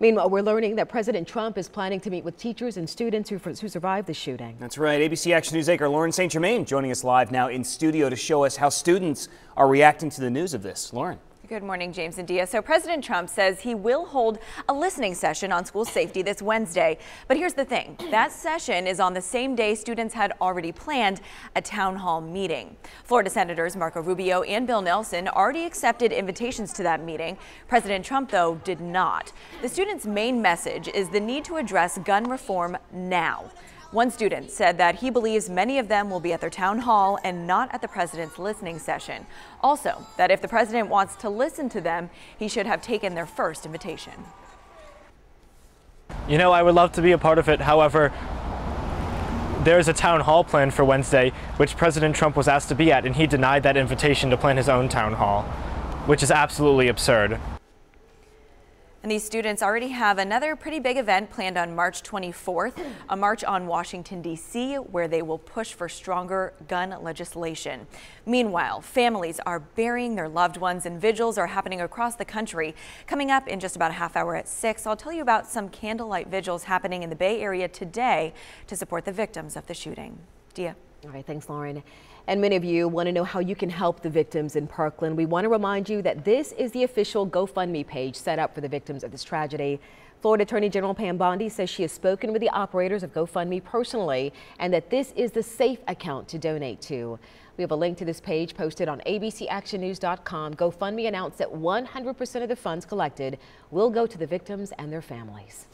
Meanwhile, we're learning that President Trump is planning to meet with teachers and students who survived the shooting. That's right. ABC Action News anchor Lauren St. Germain joining us live now in studio to show us how students are reacting to the news of this. Lauren. Good morning, James and Dia. So President Trump says he will hold a listening session on school safety this Wednesday. But here's the thing. That session is on the same day students had already planned a town hall meeting. Florida Senators Marco Rubio and Bill Nelson already accepted invitations to that meeting. President Trump, though, did not. The students' main message is the need to address gun reform now. One student said that he believes many of them will be at their town hall and not at the president's listening session. Also, that if the president wants to listen to them, he should have taken their first invitation. You know, I would love to be a part of it. However, there is a town hall planned for Wednesday, which President Trump was asked to be at, and he denied that invitation to plan his own town hall, which is absolutely absurd. And these students already have another pretty big event planned on March 24th, a march on Washington, D.C., where they will push for stronger gun legislation. Meanwhile, families are burying their loved ones, and vigils are happening across the country. Coming up in just about a half hour at 6, I'll tell you about some candlelight vigils happening in the Bay Area today to support the victims of the shooting. Dia. All right, thanks, Lauren. And many of you want to know how you can help the victims in Parkland. We want to remind you that this is the official GoFundMe page set up for the victims of this tragedy. Florida Attorney General Pam Bondi says she has spoken with the operators of GoFundMe personally and that this is the safe account to donate to. We have a link to this page posted on abcactionnews.com. GoFundMe announced that 100% of the funds collected will go to the victims and their families.